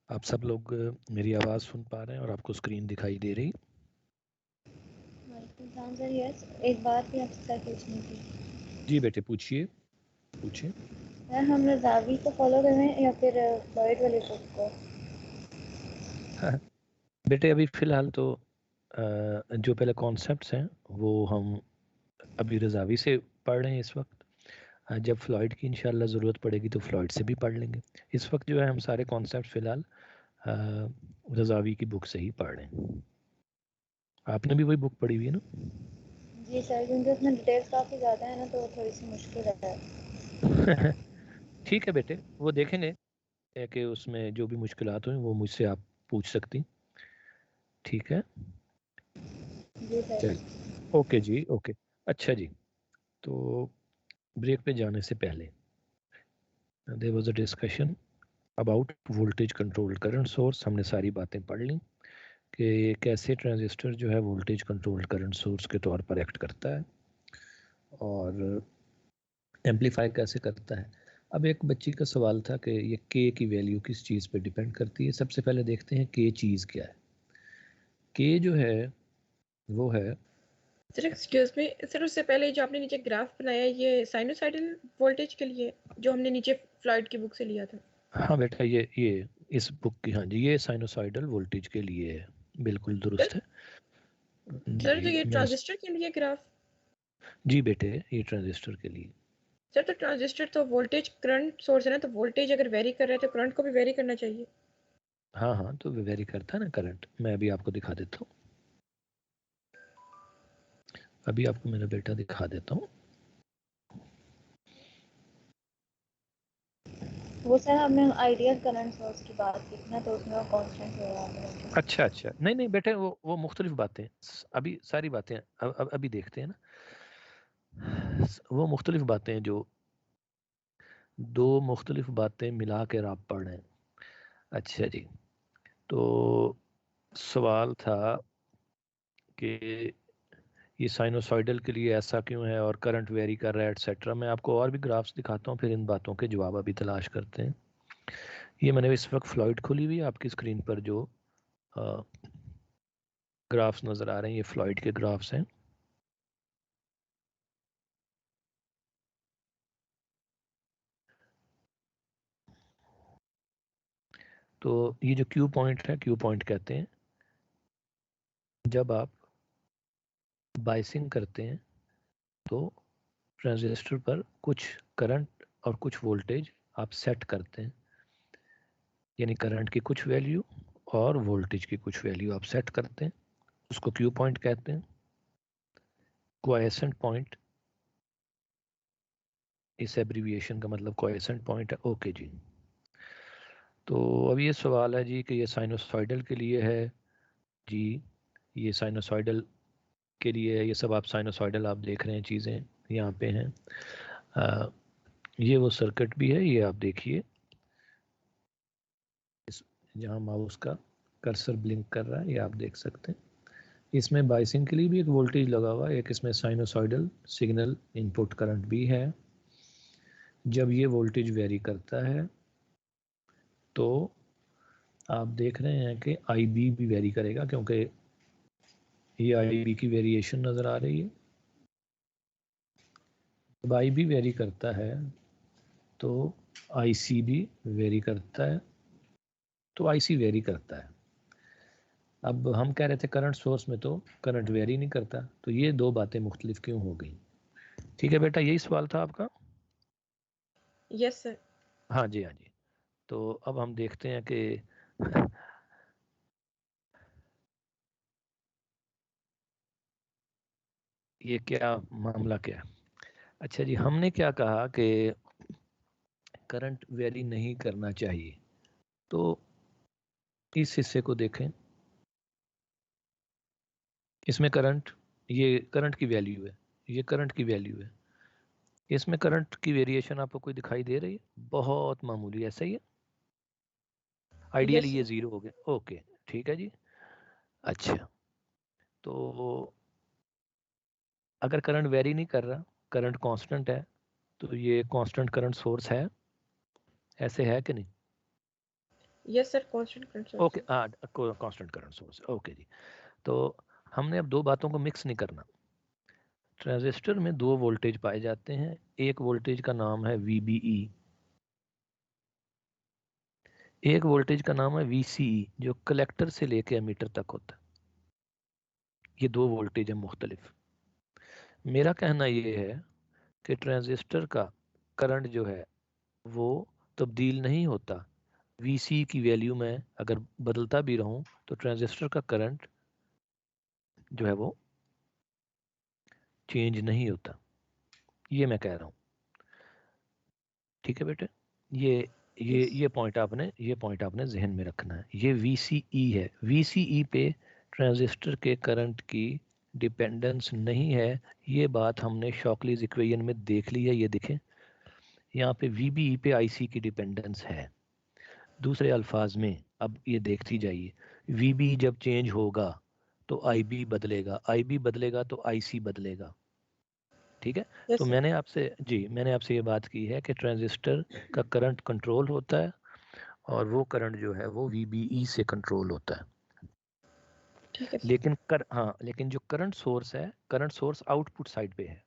आप सब लोग मेरी आवाज़ सुन पा रहे हैं और आपको स्क्रीन दिखाई दे रही? वालेकुम सर, यस। एक बात भी आपसे सर पूछनी थी। जी बेटे, पूछिए, पूछिए। सर, हम रज़ावी को फॉलो कर रहे हैं या फिर फ्लॉयड वाले बुक को? बेटे अभी फ़िलहाल तो जो पहले कॉन्सेप्ट्स हैं वो हम अभी रज़ावी से पढ़ रहे हैं इस वक्त। जब फ्लॉयड की इंशाल्लाह ज़रूरत पड़ेगी तो फ्लॉयड से भी पढ़ लेंगे। इस वक्त जो है हम सारे कॉन्सेप्ट फ़िलहाल रज़ावी की बुक से ही पढ़ रहे हैं। आपने भी वही बुक पढ़ी हुई है ना? जी सर, क्योंकि उसमें डिटेल्स काफ़ी ज़्यादा है ना, तो थोड़ी सी मुश्किल है। ठीक है बेटे, वो देखेंगे कि उसमें जो भी मुश्किलात हुई वो मुझसे आप पूछ सकती। ठीक है, जी सर। चलिए, ओके जी, ओके। अच्छा जी, तो ब्रेक पे जाने से पहले there was a discussion about voltage control current source. हमने सारी बातें पढ़ ली कि कैसे ट्रांजिस्टर जो है वोल्टेज कंट्रोल करंट सोर्स के तौर पर एक्ट करता है और एम्पलीफाई कैसे करता है। अब एक बच्ची का सवाल था कि ये के की वैल्यू किस चीज़ पे डिपेंड करती है। सबसे पहले देखते हैं के चीज़ क्या है। के जो है वो है, सर एक्सक्यूज मी सर, उससे पहले जो आपने नीचे ग्राफ बनाया ये साइनोसाइडल वोल्टेज के लिए जो हमने नीचे फ्लॉयड की बुक से लिया था? हाँ बेटा, ये इस बुक की, हाँ जी, ये साइनोसाइडल वोल्टेज के लिए है, बिल्कुल दुरुस्त सर है। सर तो जी ये मैंने, ट्रांजिस्टर के लिए ग्राफ? जी बेटे ये ट्रांजिस्टर के लिए। सर तो ट्रांजिस्टर तो वोल्टेज करंट सोर्स है ना, तो वोल्टेज अगर वेरी कर रहा है तो करंट को भी वेरी करना चाहिए। हाँ हाँ, तो वेरी करता है ना करंट। मैं अभी आपको दिखा देता हूँ, अभी आपको मेरा बेटा दिखा देता हूँ। वो सर, हमने आइडियल करंट सोर्स की बात की थी ना, तो उसमें वो कांस्टेंट हो रहा है। अच्छा अच्छा, नहीं नहीं बेटे, वो मुख्तलिफ बातें, अभी सारी बातें अभी देखते हैं ना। वो मुख्तलिफ बातें जो दो मुख्तलिफ बातें मिला कर आप पढ़ रहे हैं। अच्छा जी, तो सवाल था कि ये साइनोसॉइडल के लिए ऐसा क्यों है और करंट वेरी कर रहा है एटसेट्रा। मैं आपको और भी ग्राफ्स दिखाता हूँ, फिर इन बातों के जवाब अभी तलाश करते हैं। ये मैंने इस वक्त फ्लॉयड खोली हुई है, आपकी स्क्रीन पर जो ग्राफ्स नज़र आ रहे हैं ये फ्लॉयड के ग्राफ्स हैं। तो ये जो क्यू पॉइंट है, क्यू पॉइंट कहते हैं जब आप बाइसिंग करते हैं तो ट्रांजिस्टर पर कुछ करंट और कुछ वोल्टेज आप सेट करते हैं, यानी करंट की कुछ वैल्यू और वोल्टेज की कुछ वैल्यू आप सेट करते हैं, उसको क्यू पॉइंट कहते हैं। क्वाइसेंट पॉइंट, इस एब्रीविएशन का मतलब क्वाइसेंट पॉइंट है। ओके जी, तो अब ये सवाल है जी कि ये साइनोसॉइडल के लिए है जी, ये साइनोसॉइडल के लिए है। ये सब आप साइनोसॉइडल आप देख रहे हैं चीज़ें यहाँ पे हैं। ये वो सर्किट भी है, ये आप देखिए, इस जहाँ माउस का कर्सर ब्लिंक कर रहा है ये आप देख सकते हैं। इसमें बाइसिंग के लिए भी एक वोल्टेज लगा हुआ है, एक इसमें साइनोसॉइडल सिग्नल इनपुट करंट भी है। जब ये वोल्टेज वेरी करता है तो आप देख रहे हैं कि आई बी भी वेरी करेगा, क्योंकि ये आई बी की वेरिएशन नज़र आ रही है। जब आई बी वेरी करता है तो आई सी भी वेरी करता है, तो आई सी वेरी करता है। अब हम कह रहे थे करंट सोर्स में तो करंट वेरी नहीं करता, तो ये दो बातें मुख्तलिफ क्यों हो गई। ठीक है बेटा, यही सवाल था आपका? Yes sir. हाँ जी, हाँ जी। तो अब हम देखते हैं कि ये क्या मामला क्या है। अच्छा जी, हमने क्या कहा कि करंट वेरी नहीं करना चाहिए, तो इस हिस्से को देखें, इसमें करंट, ये करंट की वैल्यू है, ये करंट की वैल्यू है। इसमें करंट की वेरिएशन आपको कोई दिखाई दे रही है? बहुत मामूली, ऐसा ही है। आइडियली यस ये सर। ज़ीरो हो गया। ओके, ठीक है जी। अच्छा, तो अगर करंट वेरी नहीं कर रहा, करंट कांस्टेंट है, तो ये कांस्टेंट करंट सोर्स है, ऐसे है कि नहीं? Yes sir, constant current source. Okay, constant current source, okay जी। तो हमने अब दो बातों को मिक्स नहीं करना। ट्रांजिस्टर में दो वोल्टेज पाए जाते हैं, एक वोल्टेज का नाम है VBE, एक वोल्टेज का नाम है VCE, जो कलेक्टर से लेके एमीटर तक होता है। ये दो वोल्टेज है मुख्तलिफ। मेरा कहना ये है कि ट्रांजिस्टर का करंट जो है वो तब्दील नहीं होता। VC की वैल्यू में अगर बदलता भी रहूं तो ट्रांजिस्टर का करंट जो है वो चेंज नहीं होता। ये मैं कह रहा हूँ, ठीक है बेटे। ये ये पॉइंट आपने जहन में रखना है। ये VCE है, VCE पे ट्रांजिस्टर के करंट की डिपेंडेंस नहीं है। ये बात हमने शॉकलीज इक्वेशन में देख ली है। ये देखें, यहाँ पे VBE पे IC की डिपेंडेंस है। दूसरे अल्फाज में अब ये देखती जाइए, VB जब चेंज होगा तो IB बदलेगा, IB बदलेगा तो IC बदलेगा, ठीक है। यस तो सर। मैंने आपसे ये बात की है कि ट्रांजिस्टर का करंट कंट्रोल होता है और वो करंट जो है वो VBE से कंट्रोल होता है। ठीक है सर। लेकिन जो करंट सोर्स है, करंट सोर्स आउटपुट साइड पे है।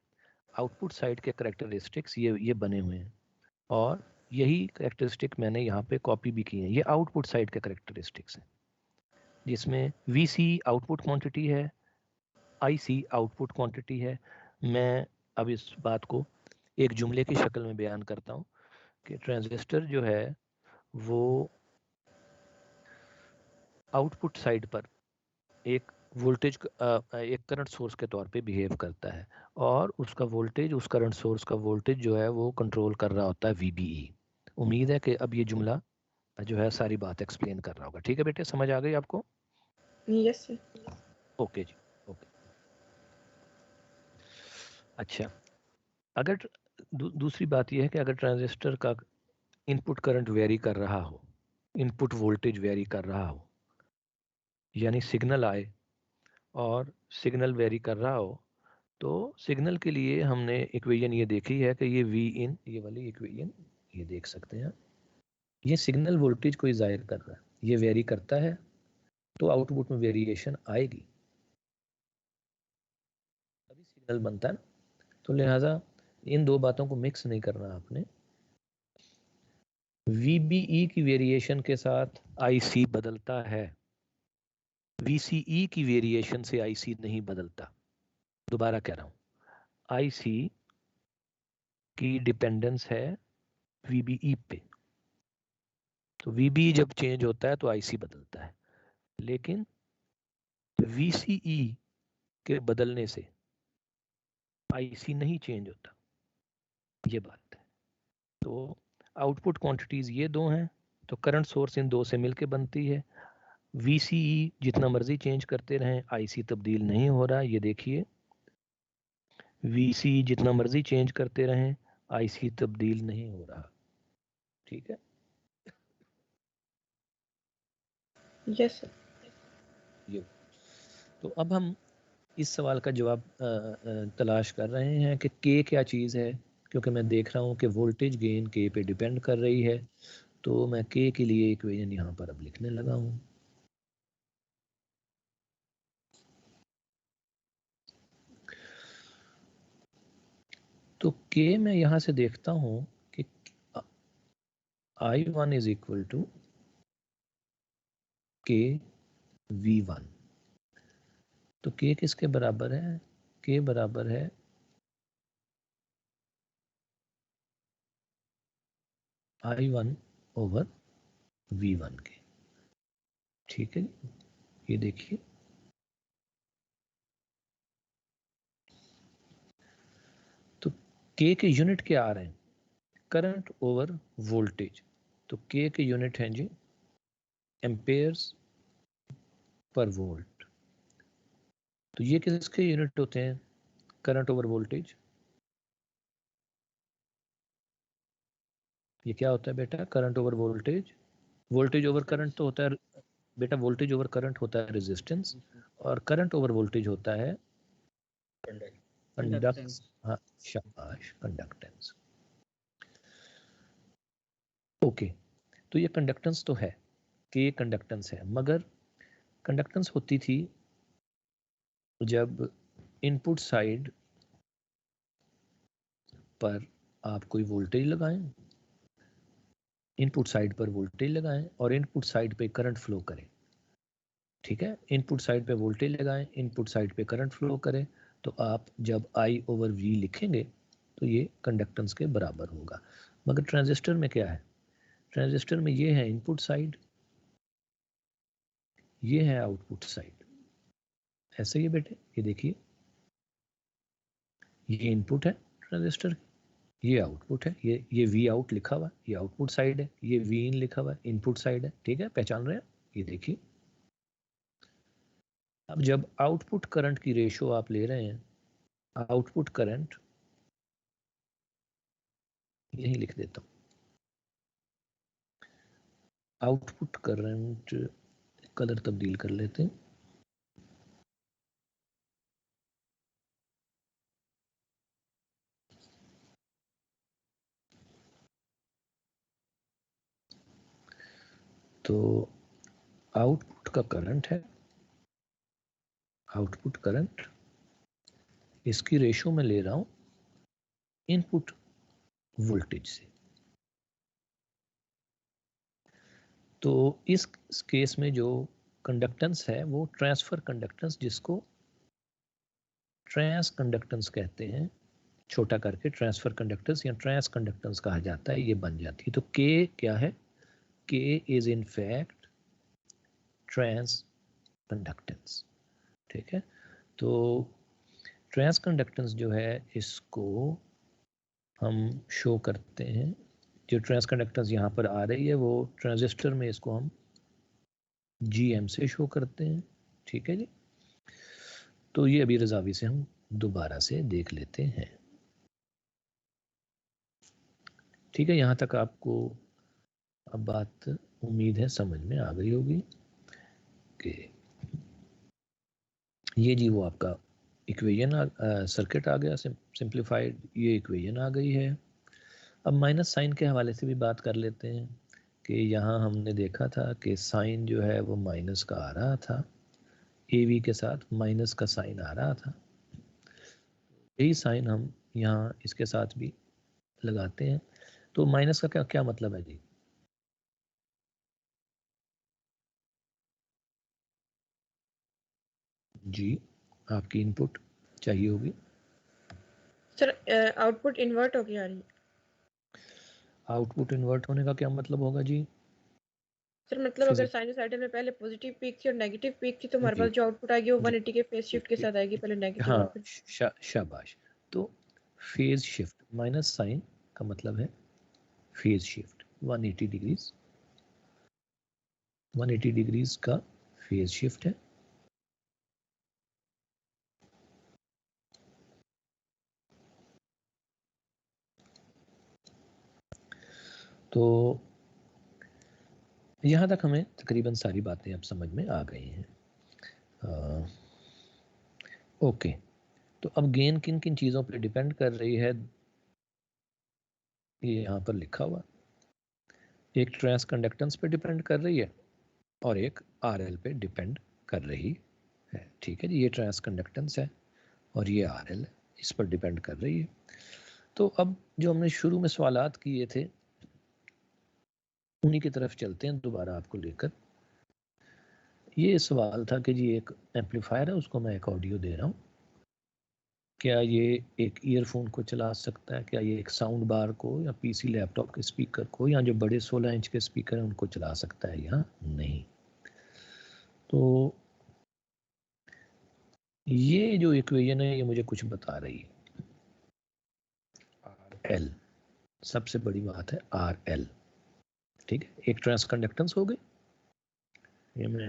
आउटपुट साइड के करैक्टरिस्टिक्स ये बने हुए हैं और यही करैक्टरिस्टिक मैंने यहाँ पे कॉपी भी की है। ये आउटपुट साइड के करैक्टरिस्टिक्स हैं, जिसमें VC आउटपुट क्वांटिटी है, IC आउटपुट क्वांटिटी है। मैं अब इस बात को एक जुमले की शक्ल में बयान करता हूँ कि ट्रांजिस्टर जो है वो आउटपुट साइड पर एक वोल्टेज एक करंट सोर्स के तौर पे बिहेव करता है और उसका वोल्टेज, उस करंट सोर्स का वोल्टेज जो है वो कंट्रोल कर रहा होता है VBE। उम्मीद है कि अब ये जुमला जो है सारी बात एक्सप्लेन कर रहा होगा। ठीक है बेटे, समझ आ गई आपको? Yes sir. ओके जी, ओके। अच्छा, अगर दूसरी बात यह है कि अगर ट्रांजिस्टर का इनपुट करंट वेरी कर रहा हो, इनपुट वोल्टेज वेरी कर रहा हो, यानी सिग्नल आए और सिग्नल वेरी कर रहा हो, तो सिग्नल के लिए हमने इक्वेशन ये देखी है कि ये V इन, ये वाली इक्वेशन ये देख सकते हैं, ये सिग्नल वोल्टेज को जाहिर कर रहा है। ये वेरी करता है तो आउटपुट में वेरिएशन आएगी, तभी सिग्नल बनता है ना। तो लिहाजा इन दो बातों को मिक्स नहीं करना आपने। VBE की वेरिएशन के साथ IC बदलता है, VCE की वेरिएशन से IC नहीं बदलता। दोबारा कह रहा हूं, IC की डिपेंडेंस है VBE पे, तो VBE जब चेंज होता है तो IC बदलता है, लेकिन VCE के बदलने से IC नहीं चेंज होता। ये बात है। तो आउटपुट क्वांटिटीज ये दो हैं, तो करंट सोर्स इन दो से मिलके बनती है। VCE जितना मर्जी चेंज करते रहें, IC तब्दील नहीं हो रहा। ये देखिए, VCE जितना मर्जी चेंज करते रहें, IC तब्दील नहीं हो रहा। ठीक है, यस सर। ये तो अब हम इस सवाल का जवाब तलाश कर रहे हैं कि K क्या चीज़ है, क्योंकि मैं देख रहा हूँ कि वोल्टेज गेन K पे डिपेंड कर रही है। तो मैं K के लिए इक्वेशन यहाँ पर अब लिखने लगा हूँ। तो K मैं यहाँ से देखता हूँ कि I1 is equal to K V1। तो K किसके बराबर है? K बराबर है I1 ओवर V1 के। ठीक है, ये देखिए, तो K के यूनिट क्या आ रहे हैं? Current over voltage. तो K के यूनिट हैं जी एम्पेयर्स पर वोल्ट। तो ये किसके यूनिट होते हैं? Current over voltage. ये क्या होता है बेटा? Current over voltage. Voltage over current तो होता है बेटा, वोल्टेज ओवर करंट होता है रेजिस्टेंस, और करंट ओवर वोल्टेज होता है कंडक्टेंस। हाँ, शाबाश, कंडक्टेंस। ओके, तो ये कंडक्टेंस तो है, के कंडक्टेंस है, मगर कंडक्टेंस होती थी जब इनपुट साइड पर आप कोई वोल्टेज लगाएं, इनपुट साइड पर वोल्टेज लगाएं और इनपुट साइड पे करंट फ्लो करें। ठीक है, इनपुट साइड पे वोल्टेज लगाएं, इनपुट साइड पे करंट फ्लो करें, तो आप जब I/V लिखेंगे तो ये कंडक्टेंस के बराबर होगा। मगर ट्रांजिस्टर में क्या है, ट्रांजिस्टर में ये है इनपुट साइड, ये है आउटपुट साइड। ऐसे ही बेटे, ये देखिए, ये इनपुट है ट्रांजिस्टर, ये आउटपुट है, ये V आउट लिखा हुआ है, ये आउटपुट साइड है, ये V इन लिखा हुआ है, इनपुट साइड है। ठीक है, पहचान रहे हैं, ये देखिए। अब जब आउटपुट करंट की रेशो आप ले रहे हैं, आउटपुट करंट यही लिख देता हूं, आउटपुट करंट, कलर तब्दील कर लेते हैं, तो आउटपुट का करंट है, आउटपुट करंट, इसकी रेशो में ले रहा हूं इनपुट वोल्टेज से। तो इस केस में जो कंडक्टेंस है वो ट्रांसफर कंडक्टेंस, जिसको ट्रांस कंडक्टेंस कहते हैं, छोटा करके ट्रांसफर कंडक्टेंस या ट्रांस कंडक्टेंस कहा जाता है, ये बन जाती है। तो के क्या है, K is in fact transconductance. ठीक है, तो ट्रांस कंडक्टेंस जो है इसको हम शो करते हैं, जो ट्रांस कंडक्टेंस यहाँ पर आ रही है वो ट्रांजिस्टर में इसको हम GM से शो करते हैं। ठीक है जी, तो ये अभी रजावी से हम दोबारा से देख लेते हैं। ठीक है, यहाँ तक आपको अब बात उम्मीद है समझ में आ गई होगी कि ये जी वो आपका इक्वेशन सर्किट आ गया सिंप्लीफाइड, ये इक्वेशन आ गई है। अब माइनस साइन के हवाले से भी बात कर लेते हैं कि यहाँ हमने देखा था कि साइन जो है वो माइनस का आ रहा था, AV के साथ माइनस का साइन आ रहा था। यही साइन हम यहाँ इसके साथ भी लगाते हैं। तो माइनस का क्या क्या मतलब है जी? जी, आपकी इनपुट चाहिए होगी सर। आउटपुट इन्वर्ट हो गया आ रही है। आउटपुट इन्वर्ट होने का क्या मतलब होगा जी? सर मतलब अगर साइनोसाइडल में पहले पॉजिटिव पीक थी और नेगेटिव पीक थी, तो हमारे जी पास जो आउटपुट आएगी वो जी 180 के फेज शिफ्ट के साथ आएगी, पहले नेगेटिव और हाँ, फिर शाबाश। तो फेज शिफ्ट, माइनस साइन का मतलब है फेज शिफ्ट 180 डिग्रीज, 180 डिग्रीज का फेज शिफ्ट है। तो यहाँ तक हमें तकरीबन सारी बातें अब समझ में आ गई हैं। ओके, तो अब गेन किन किन चीज़ों पर डिपेंड कर रही है, ये यहाँ पर लिखा हुआ, एक ट्रांस कंडक्टेंस पे डिपेंड कर रही है और एक RL पे डिपेंड कर रही है। ठीक है जी, ये ट्रांस कंडक्टेंस है और ये RL है, इस पर डिपेंड कर रही है। तो अब जो हमने शुरू में सवालात किए थे उन्हीं की तरफ चलते हैं दोबारा आपको लेकर। ये सवाल था कि जी एक एम्पलीफायर है, उसको मैं एक ऑडियो दे रहा हूँ, क्या ये एक ईयरफोन को चला सकता है, क्या ये एक साउंड बार को या PC लैपटॉप के स्पीकर को या जो बड़े 16 इंच के स्पीकर हैं उनको चला सकता है या नहीं? तो ये जो इक्वेशन है ये मुझे कुछ बता रही है। RL, सबसे बड़ी बात है RL। ठीक है, एक ट्रांस कंडक्टेंस हो गई, ये मैं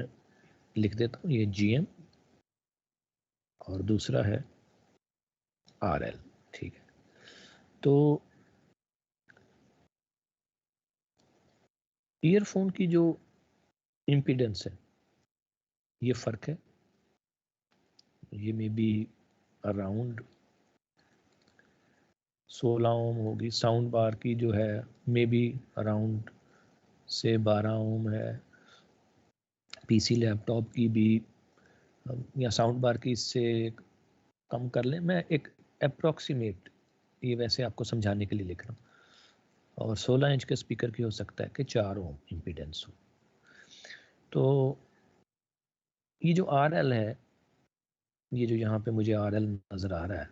लिख देता हूँ, ये GM और दूसरा है RL। ठीक है, तो ईयरफोन की जो इम्पीडेंस है ये फर्क है, ये मे बी अराउंड 16 ओम होगी। साउंड बार की जो है मे बी अराउंड से 12 ओम है पीसी लैपटॉप की भी या साउंड बार की इससे कम कर लें। मैं एक अप्रॉक्सीमेट, ये वैसे आपको समझाने के लिए लिख रहा हूँ। और 16 इंच के स्पीकर की हो सकता है कि 4 ओम इम्पीडेंस हो। तो ये जो RL है, ये जो यहाँ पे मुझे RL नज़र आ रहा है,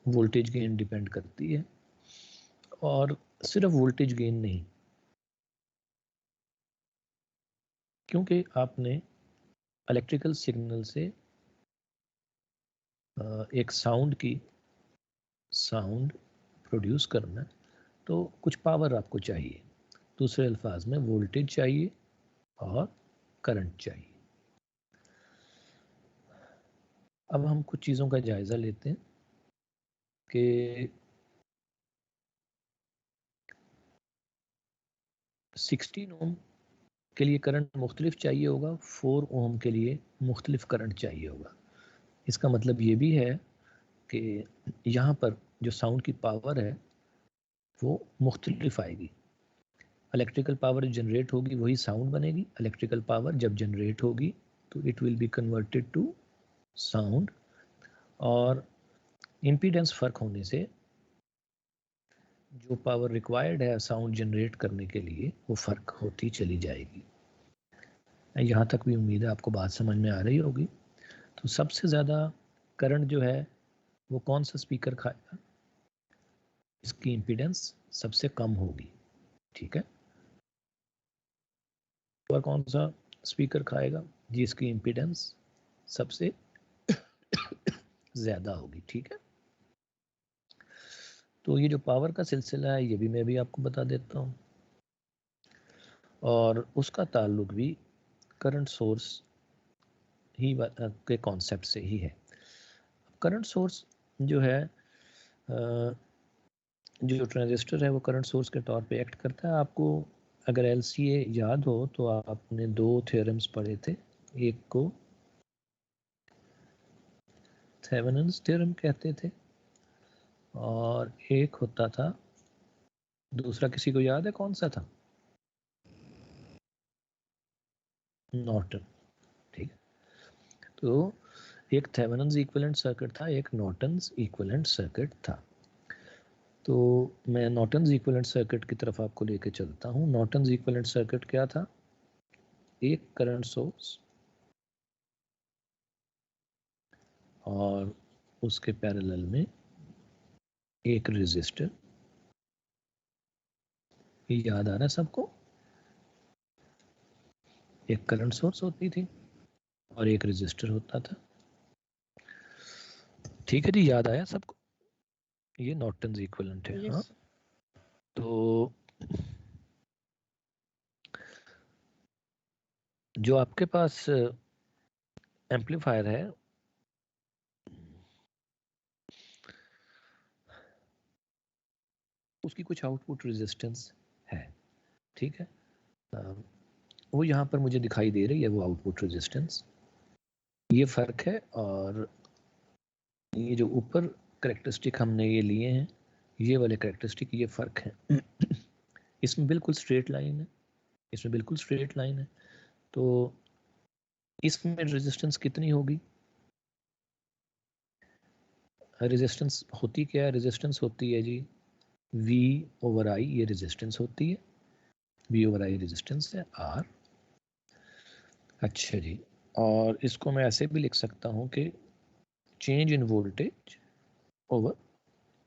वोल्टेज गेन डिपेंड करती है। और सिर्फ वोल्टेज गेन नहीं, क्योंकि आपने इलेक्ट्रिकल सिग्नल से एक साउंड प्रोड्यूस करना है, तो कुछ पावर आपको चाहिए। दूसरे अल्फाज में वोल्टेज चाहिए और करंट चाहिए। अब हम कुछ चीज़ों का जायज़ा लेते हैं कि 16 ओम के लिए करंट मुख्तलिफ चाहिए होगा, 4 ओम के लिए मुख्तलिफ करंट चाहिए होगा। इसका मतलब ये भी है कि यहाँ पर जो साउंड की पावर है वो मुख्तलिफ आएगी। इलेक्ट्रिकल पावर जनरेट होगी वही साउंड बनेगी। इलेक्ट्रिकल पावर जब जनरेट होगी तो it will be converted to sound, और इम्पीडेंस फ़र्क होने से जो पावर रिक्वायर्ड है साउंड जनरेट करने के लिए वो फ़र्क होती चली जाएगी। यहाँ तक भी उम्मीद है आपको बात समझ में आ रही होगी। तो सबसे ज़्यादा करंट जो है वो कौन सा स्पीकर खाएगा? इसकी इम्पीडेंस सबसे कम होगी, ठीक है। और कौन सा स्पीकर खाएगा जिसकी इम्पीडेंस सबसे ज़्यादा होगी, ठीक है। तो ये जो पावर का सिलसिला है ये भी मैं भी आपको बता देता हूँ, और उसका ताल्लुक भी करंट सोर्स ही के कॉन्सेप्ट से ही है। करंट सोर्स जो है, जो ट्रांजिस्टर है वो करंट सोर्स के तौर पे एक्ट करता है। आपको अगर LCA याद हो तो आपने 2 थ्योरम्स पढ़े थे। एक को थेवेनिन्स थ्योरम कहते थे और एक होता था दूसरा, किसी को याद है कौन सा था? नॉर्टन, ठीक है। तो एक थेवेनिन्स इक्विवेलेंट सर्किट था, एक नॉर्टन्स इक्विवेलेंट सर्किट था। तो मैं नॉर्टन्स इक्विवेलेंट सर्किट की तरफ आपको लेके चलता हूँ। नॉर्टन्स इक्विवेलेंट सर्किट क्या था? एक करंट सोर्स और उसके पैरेलल में एक रेजिस्टर। ये याद आ रहा है सबको? एक करंट सोर्स होती थी और एक रेजिस्टर होता था, ठीक है जी, याद आया सबको? ये नॉर्टन्स इक्विवेलेंट है। हाँ, तो जो आपके पास एम्पलीफायर है उसकी कुछ आउटपुट रेजिस्टेंस है, ठीक है। वो यहाँ पर मुझे दिखाई दे रही है, वो आउटपुट रेजिस्टेंस, ये फ़र्क है। और ये जो ऊपर करेक्टरिस्टिक हमने ये लिए हैं, ये वाले करेक्टरिस्टिक, ये फ़र्क है। इसमें बिल्कुल स्ट्रेट लाइन है, इसमें बिल्कुल स्ट्रेट लाइन है। तो इसमें रेजिस्टेंस कितनी होगी? रेजिस्टेंस होती क्या है? रेजिस्टेंस होती है जी V/I, ये रेजिस्टेंस होती है। V/I रेजिस्टेंस है R। अच्छा जी, और इसको मैं ऐसे भी लिख सकता हूँ कि change in voltage over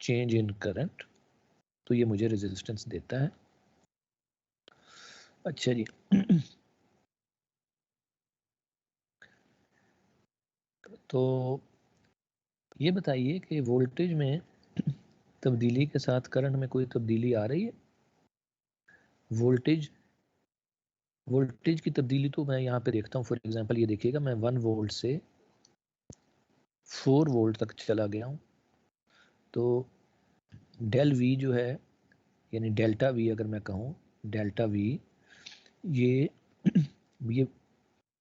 change in current, तो ये मुझे रेजिस्टेंस देता है। अच्छा जी, तो ये बताइए कि वोल्टेज में तब्दीली के साथ करंट में कोई तब्दीली आ रही है? वोल्टेज की तब्दीली तो मैं यहाँ पे देखता हूँ। फॉर एग्जांपल ये देखिएगा, मैं 1 वोल्ट से 4 वोल्ट तक चला गया हूँ। तो डेल V जो है, यानी डेल्टा V अगर मैं कहूँ, डेल्टा V ये ये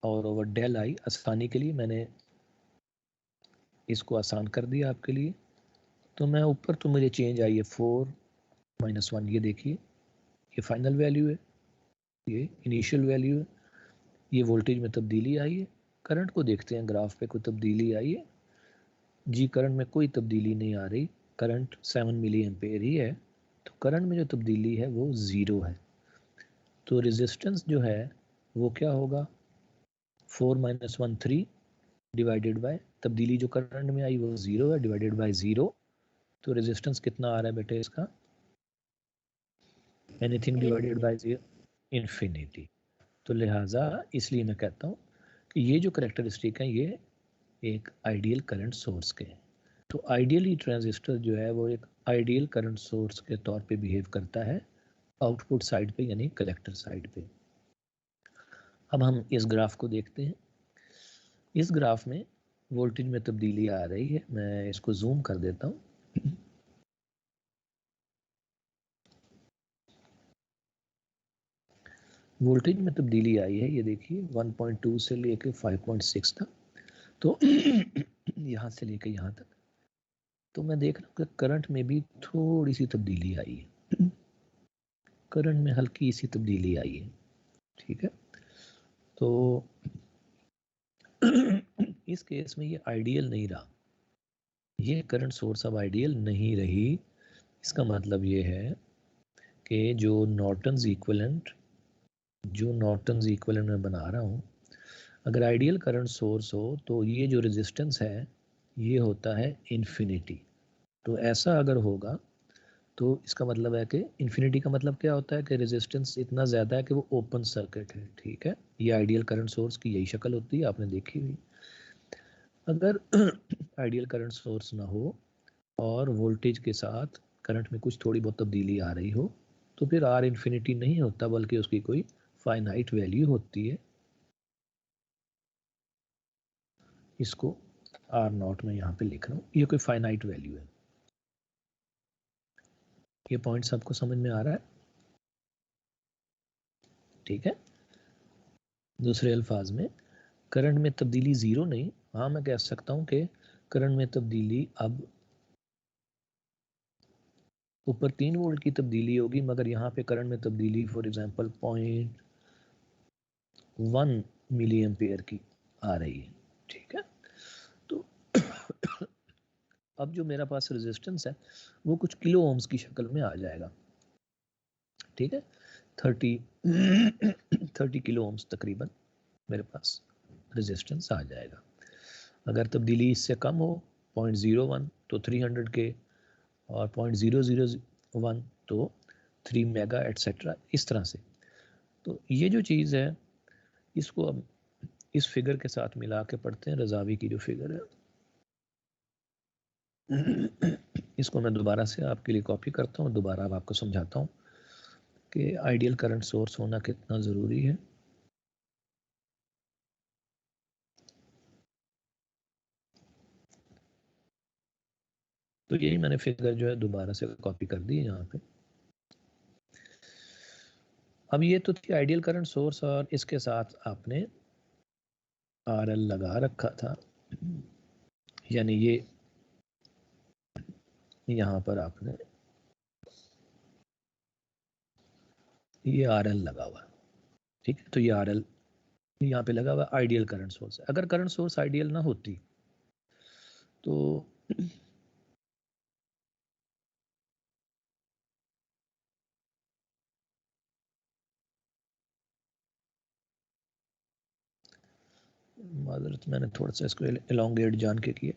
और ओवर डेल I, आसानी के लिए मैंने इसको आसान कर दिया आपके लिए। तो मैं ऊपर तो मुझे चेंज आई है 4 - 1, ये देखिए, ये फाइनल वैल्यू है, ये इनिशियल वैल्यू है, ये वोल्टेज में तब्दीली आई है। करंट को देखते हैं ग्राफ पे कोई तब्दीली आई है जी? करंट में कोई तब्दीली नहीं आ रही, करंट 7 मिली एम्पेयर ही है, तो करंट में जो तब्दीली है वो 0 है। तो रेजिस्टेंस जो है वो क्या होगा, 4 - 1 3 डिवाइडेड बाय तब्दीली जो करंट में आई वो 0 है, डिवाइडेड बाय 0। तो रेजिस्टेंस कितना आ रहा है बेटे इसका, एनीथिंग डिवाइडेड बाय 0, इन्फिनिटी। तो लिहाजा इसलिए मैं कहता हूँ कि ये जो करेक्टरिस्टिक है ये एक आइडियल करंट सोर्स के हैं। तो आइडियली ट्रांजिस्टर जो है वो एक आइडियल करंट सोर्स के तौर पे बिहेव करता है आउटपुट साइड पे, यानी कलेक्टर साइड पे। अब हम इस ग्राफ को देखते हैं। इस ग्राफ में वोल्टेज में तब्दीली आ रही है, मैं इसको जूम कर देता हूँ। वोल्टेज में तब्दीली आई है, ये देखिए 1.2 से लेके 5.6 था, तो यहाँ से लेके यहाँ तक। तो मैं देख रहा हूँ कि करंट में भी थोड़ी सी तब्दीली आई है, करंट में हल्की सी तब्दीली आई है, ठीक है। तो इस केस में ये आइडियल नहीं रहा, ये करंट सोर्स अब आइडियल नहीं रही। इसका मतलब ये है कि जो नॉर्टन्स इक्विवेलेंट मैं बना रहा हूँ, अगर आइडियल करंट सोर्स हो तो ये जो रेजिस्टेंस है ये होता है इन्फिनिटी। तो ऐसा अगर होगा तो इसका मतलब है कि इन्फिनिटी का मतलब क्या होता है कि रेजिस्टेंस इतना ज़्यादा है कि वो ओपन सर्किट है, ठीक है। ये आइडियल करंट सोर्स की यही शक्ल होती है, आपने देखी हुई। अगर आइडियल करंट सोर्स ना हो और वोल्टेज के साथ करंट में कुछ थोड़ी बहुत तब्दीली आ रही हो तो फिर आर इन्फिनिटी नहीं होता, बल्कि उसकी कोई फाइनाइट वैल्यू होती है। इसको आर नॉट में यहाँ पे लिख रहा हूँ, ये कोई फाइनाइट वैल्यू है। ये पॉइंट सबको समझ में आ रहा है, ठीक है। दूसरे अल्फाज में करंट में तब्दीली 0 नहीं, हाँ मैं कह सकता हूँ कि करंट में तब्दीली अब ऊपर 3 वोल्ट की तब्दीली होगी, मगर यहाँ पे करंट में तब्दीली फॉर एग्जांपल 0.1 मिली एम्पेयर की आ रही है, ठीक है। तो अब जो मेरा पास रेजिस्टेंस है वो कुछ किलो ओम्स की शक्ल में आ जाएगा, ठीक है। 30 किलो ओम्स तकरीबन मेरे पास रेजिस्टेंस आ जाएगा। अगर तब्दीली इससे कम हो 0.01 तो 300 के, और 0.001 तो 3 मेगा एटसेट्रा, इस तरह से। तो ये जो चीज़ है इसको अब इस फिगर के साथ मिला के पढ़ते हैं, रज़ावी की जो फिगर है। इसको मैं दोबारा से आपके लिए कॉपी करता हूँ, दोबारा अब आपको समझाता हूँ कि आइडियल करंट सोर्स होना कितना ज़रूरी है। तो यही मैंने फिगर जो है दोबारा से कॉपी कर दी है यहाँ पे। अब ये तो थी आइडियल करंट सोर्स और इसके साथ आपने आरएल लगा रखा था, यानी ये यहाँ पर आपने ये आरएल लगा हुआ, ठीक है। तो ये आरएल यहाँ पे लगा हुआ आइडियल करंट सोर्स है। अगर करंट सोर्स आइडियल ना होती तो माजरत मैंने थोड़ा सा इसको एलोंगेट जान के किया।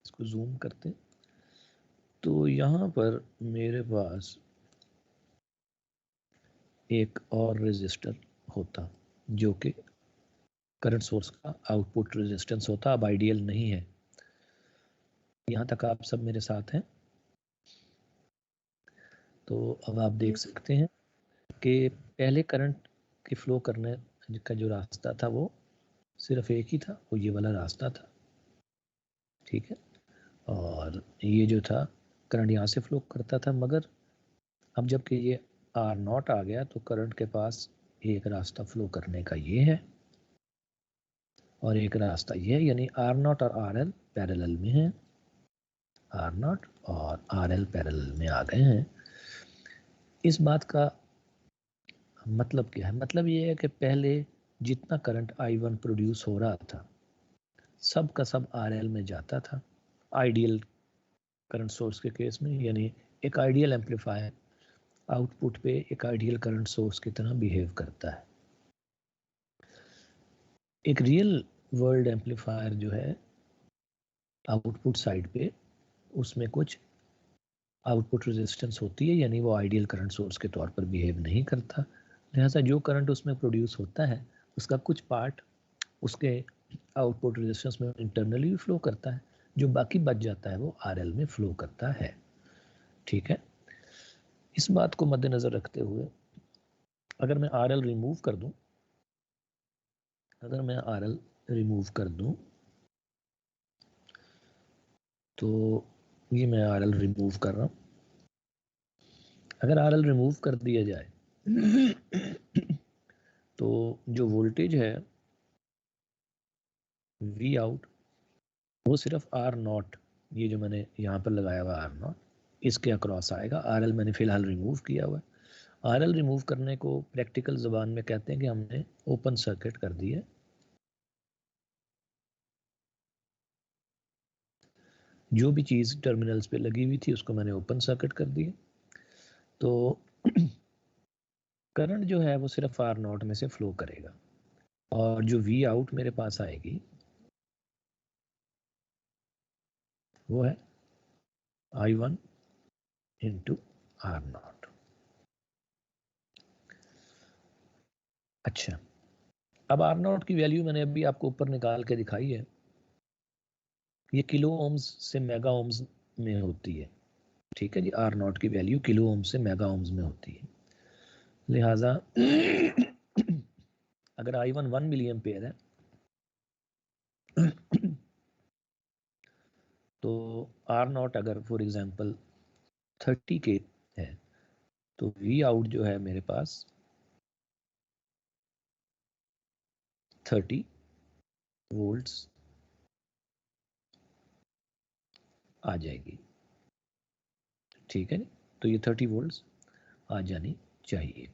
इसको जूम करते हैं तो यहाँ पर मेरे पास एक और रेजिस्टर होता जो कि करंट सोर्स का आउटपुट रेजिस्टेंस होता, अब आइडियल नहीं है। यहाँ तक आप सब मेरे साथ हैं। तो अब आप देख सकते हैं कि पहले करंट के फ्लो करने का जो रास्ता था वो सिर्फ एक ही था, वो ये वाला रास्ता था, ठीक है। और ये जो था करंट यहाँ से फ्लो करता था, मगर अब जबकि ये आर नॉट आ गया तो करंट के पास एक रास्ता फ्लो करने का ये है और एक रास्ता ये है, यानी आर नॉट और आर एल पैरेलल में है, आर नॉट और आर एल पैरेलल में आ गए हैं। इस बात का मतलब क्या है? मतलब ये है कि पहले जितना करंट I1 प्रोड्यूस हो रहा था सब का सब RL में जाता था आइडियल करंट सोर्स के केस में, यानी एक आइडियल एम्पलीफायर आउटपुट पे एक आइडियल करंट सोर्स की तरह बिहेव करता है। एक रियल वर्ल्ड एम्पलीफायर जो है आउटपुट साइड पे उसमें कुछ आउटपुट रेजिस्टेंस होती है, यानी वो आइडियल करंट सोर्स के तौर पर बिहेव नहीं करता। लिहाजा जो करंट उसमें प्रोड्यूस होता है उसका कुछ पार्ट उसके आउटपुट रेजिस्टेंस में इंटरनली भी फ्लो करता है, जो बाकी बच जाता है वो RL में फ्लो करता है। ठीक है, इस बात को मद्देनजर रखते हुए अगर मैं RL रिमूव कर दूं, तो ये मैं RL रिमूव कर रहा हूं। अगर RL रिमूव कर दिया जाए तो जो वोल्टेज है V आउट वो सिर्फ R0, ये जो मैंने यहाँ पर लगाया हुआ R0 इसके अक्रॉस आएगा। RL मैंने फिलहाल रिमूव किया हुआ है। RL रिमूव करने को प्रैक्टिकल ज़बान में कहते हैं कि हमने ओपन सर्किट कर दी है। जो भी चीज़ टर्मिनल्स पे लगी हुई थी उसको मैंने ओपन सर्किट कर दी है। तो करंट जो है वो सिर्फ R0 में से फ्लो करेगा और जो V आउट मेरे पास आएगी वो है I1 इंटू R0। अच्छा, अब R0 की वैल्यू मैंने अभी आपको ऊपर निकाल के दिखाई है, ये किलो ओम्स से मेगा ओम्स में होती है। ठीक है जी, R0 की वैल्यू किलो ओम से मेगा ओम्स में होती है। लिहाजा अगर I1 1 मिली एम्पेयर है तो R0 अगर फॉर एग्जांपल 30 के है तो V आउट जो है मेरे पास 30 वोल्ट्स आ जाएगी। ठीक है, तो ये 30 वोल्ट्स आ जानी चाहिए।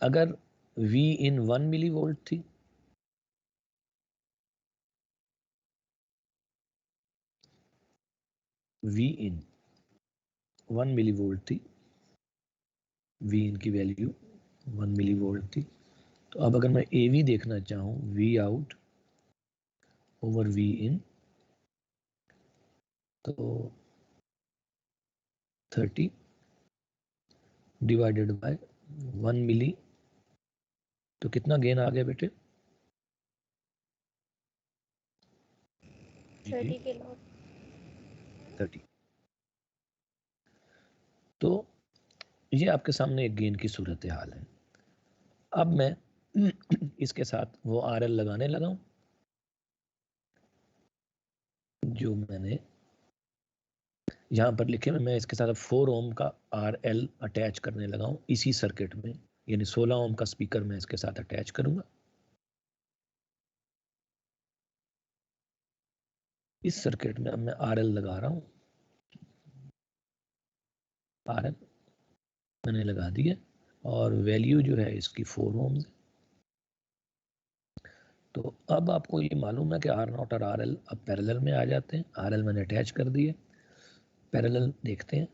अगर V इन 1 मिली वोल्ट थी V इन 1 मिली वोल्ट थी, V इन की वैल्यू 1 मिली वोल्ट थी, तो अब अगर मैं AV देखना चाहूँ V आउट ओवर V इन, तो 30 डिवाइडेड बाय 1 मिली, तो कितना गेन आ गया बेटे? 30 किलो। 30। तो ये आपके सामने एक गेन की सूरत हाल है। अब मैं इसके साथ वो RL लगाने लगा हूं जो मैंने यहाँ पर लिखे, मैं इसके साथ 4 ओम का RL अटैच करने लगा हूँ इसी सर्किट में, यानी 16 ओम का स्पीकर मैं इसके साथ अटैच करूंगा। इस सर्किट में अब मैं RL लगा रहा हूँ, RL मैंने लगा दी है और वैल्यू जो है इसकी 4 ओम्स है। तो अब आपको ये मालूम है कि R0 और RL अब पैरेलल में आ जाते हैं। RL मैंने अटैच कर दिए, पैरेलल देखते हैं।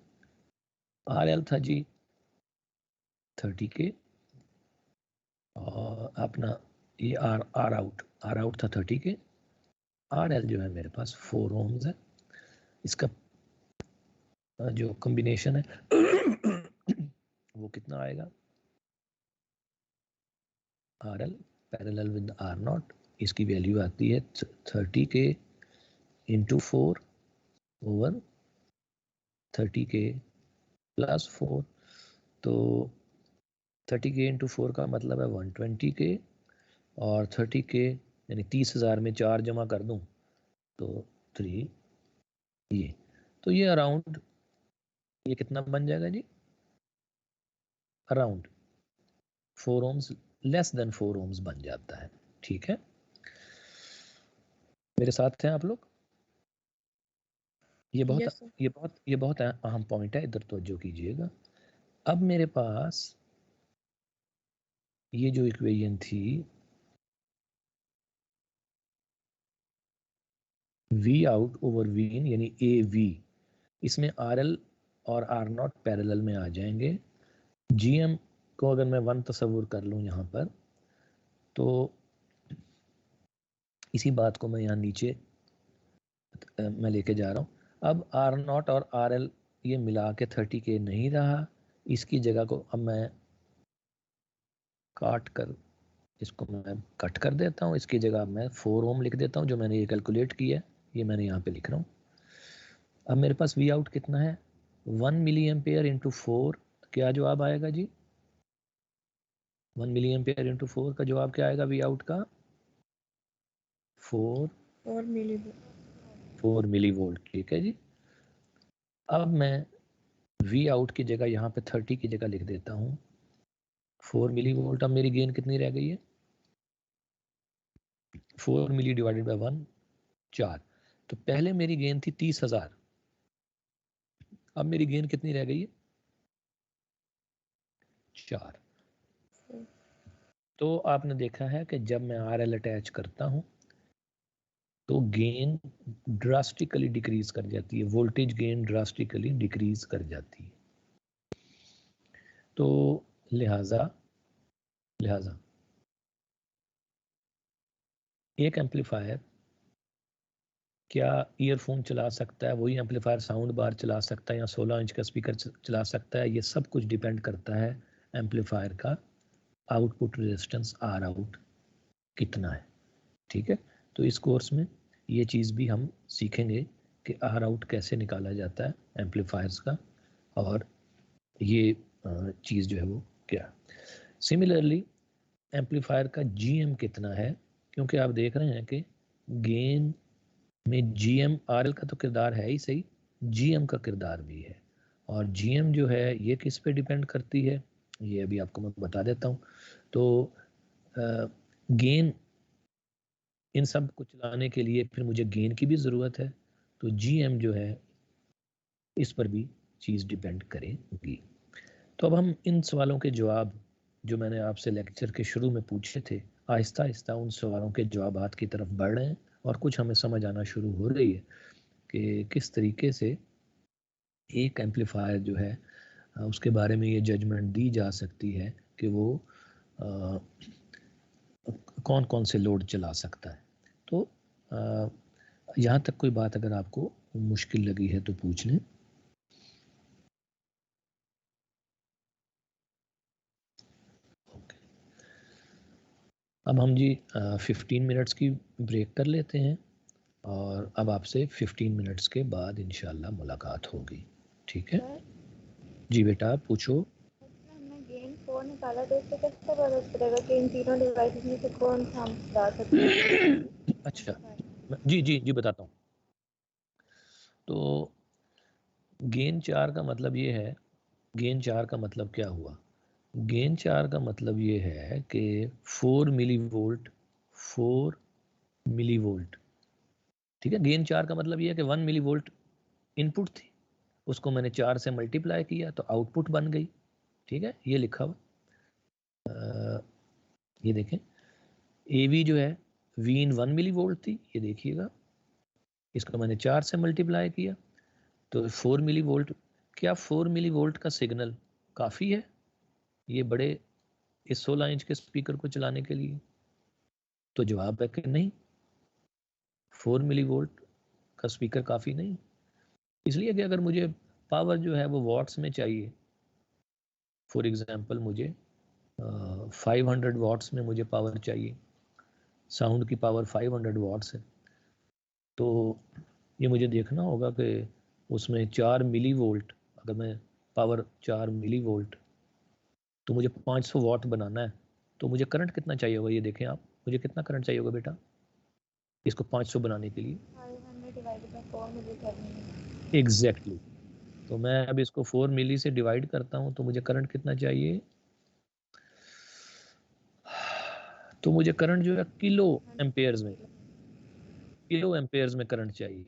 RL था जी 30 के और अपना ये आर आउट था 30 के, RL जो है मेरे पास 4 ओम्स है। इसका जो कॉम्बिनेशन है वो कितना आएगा? RL पैरेलल विद R0, इसकी वैल्यू आती है 30 के इंटू 4 ओवर 30 के प्लस 4। तो 30 के इंटू 4 का मतलब है 120 के, और 30 के यानी 30,000 में 4 जमा कर दूं तो 3, ये तो ये अराउंड ये कितना बन जाएगा जी? Around 4 ohms, less than 4 ohms बन जाता है। ठीक है, मेरे साथ हैं आप लोग? ये बहुत यस सर। ये बहुत अहम पॉइंट है, इधर तवज्जो कीजिएगा। अब मेरे पास ये जो इक्वेशन थी वी आउट ओवर वी इन यानी ए वी, इसमें आर एल और आर नॉट पैरेलल में आ जाएंगे। जीएम को अगर मैं 1 तस्वुर कर लूँ यहाँ पर, तो इसी बात को मैं यहाँ नीचे मैं लेके जा रहा हूँ। अब आर नॉट और आर एल ये मिला के 30K नहीं रहा, इसकी जगह को अब मैं काट कर इसको मैं कट कर देता हूँ। इसकी जगह मैं 4 ओम लिख देता हूँ, जो मैंने ये कैलकुलेट किया है, ये मैंने यहाँ पे लिख रहा हूँ। अब मेरे पास वी आउट कितना है, 1 मिली एम्पेयर इंटू 4, क्या जवाब आएगा जी? 1 मिली एम्पेयर इंटू 4 का जवाब क्या आएगा वी आउट का? 4 मिली वोल्ट। ठीक है जी। अब मैं वी आउट की जगह यहाँ पे 30 की जगह लिख देता हूँ 4 मिली वोल्ट। अब मेरी गेन कितनी रह गई है? 4 मिली डिवाइडेड बाय 1, 4। तो पहले मेरी गेन थी 30,000, अब मेरी गेन कितनी रह गई है? 4। तो आपने देखा है कि जब मैं आर एल अटैच करता हूँ तो गेन ड्रास्टिकली डिक्रीज कर जाती है, वोल्टेज गेन ड्रास्टिकली डिक्रीज कर जाती है। तो लिहाजा एक एम्पलीफायर क्या ईयरफोन चला सकता है, वही एम्पलीफायर साउंड बार चला सकता है, या 16 इंच का स्पीकर चला सकता है? ये सब कुछ डिपेंड करता है एम्पलीफायर का आउटपुट रेजिस्टेंस आर आउट कितना है। ठीक है, तो इस कोर्स में ये चीज़ भी हम सीखेंगे कि आर आउट कैसे निकाला जाता है एम्पलीफायर्स का, और ये चीज़ जो है वो क्या। सिमिलरली एम्पलीफायर का जीएम कितना है, क्योंकि आप देख रहे हैं कि गेन में जीएम आरएल का तो किरदार है ही सही, जीएम का किरदार भी है। और जीएम जो है ये किस पे डिपेंड करती है, ये अभी आपको मैं बता देता हूँ। तो गेन, इन सब को चलाने के लिए फिर मुझे गेन की भी ज़रूरत है, तो जीएम जो है इस पर भी चीज़ डिपेंड करेगी। तो अब हम इन सवालों के जवाब जो मैंने आपसे लेक्चर के शुरू में पूछे थे, आहिस्ता आहिस्ता उन सवालों के जवाबात की तरफ बढ़ रहे हैं, और कुछ हमें समझ आना शुरू हो रही है कि किस तरीके से एक एम्पलीफायर जो है उसके बारे में ये जजमेंट दी जा सकती है कि वो कौन कौन से लोड चला सकता है। तो यहाँ तक कोई बात अगर आपको मुश्किल लगी है तो पूछ लें। अब हम जी 15 मिनट्स की ब्रेक कर लेते हैं, और अब आपसे 15 मिनट्स के बाद इंशाल्लाह मुलाकात होगी। ठीक है जी बेटा, पूछो। हमने गेन 4 निकाला, तो इससे कैसे पता चलेगा कि इन तीनों डिवाइसेस में से कौन सा हम बता सकते हैं? अच्छा, जी बताता हूँ। तो गेन 4 का मतलब ये है, गेन 4 का मतलब क्या हुआ? गेन 4 का मतलब ये है कि 4 मिली वोल्ट, 4 मिली वोल्ट। ठीक है, गेन 4 का मतलब ये है कि 1 मिली वोल्ट इनपुट थी, उसको मैंने 4 से मल्टीप्लाई किया तो आउटपुट बन गई। ठीक है, ये लिखा हुआ, ये देखें, ए वी जो है वी इन 1 मिली वोल्ट थी, ये देखिएगा, इसको मैंने 4 से मल्टीप्लाई किया तो 4 मिली वोल्ट। क्या 4 मिली वोल्ट का सिग्नल काफ़ी है ये बड़े इस 16 इंच के स्पीकर को चलाने के लिए? तो जवाब है कि नहीं, 4 मिली वोल्ट का स्पीकर काफ़ी नहीं। इसलिए कि अगर मुझे पावर जो है वो वॉट्स में चाहिए, फॉर एग्जांपल मुझे 500 वॉट्स में मुझे पावर चाहिए, साउंड की पावर 500 वॉट्स है, तो ये मुझे देखना होगा कि उसमें 4 मिली वोल्ट, अगर मैं पावर 4 मिली वोल्ट, तो मुझे 500 वॉट बनाना है, तो मुझे करंट कितना चाहिए होगा? ये देखें आप, मुझे कितना करंट चाहिए होगा बेटा इसको 500 बनाने के लिए? 500 डिवाइडेड बाय 4 मुझे करनी है। एग्जैक्टली। तो मैं अब इसको 4 मिली से डिवाइड करता हूँ तो मुझे करंट कितना चाहिए? तो मुझे करंट जो है किलो एम्पेयर्स में करंट चाहिए।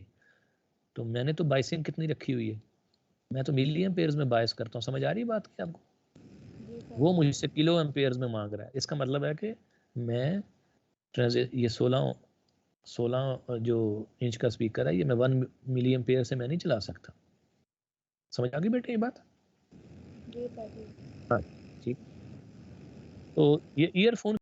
तो मैंने तो बाइसिंग कितनी रखी हुई है? मैं तो मिली एम्पेयर्स में बायस करता हूँ। समझ आ रही है बात क्या आपको? जी सर। वो मुझसे किलो एम्पेयर्स में मांग रहा है। इसका मतलब है कि मैं ये 16 जो इंच का स्पीकर है, ये मैं 1 मिली एम्पेयर से मैं नहीं चला सकता। समझ आ गई बेटे ये बात? जी सर। हाँ, ठीक। तो ये ईयरफोन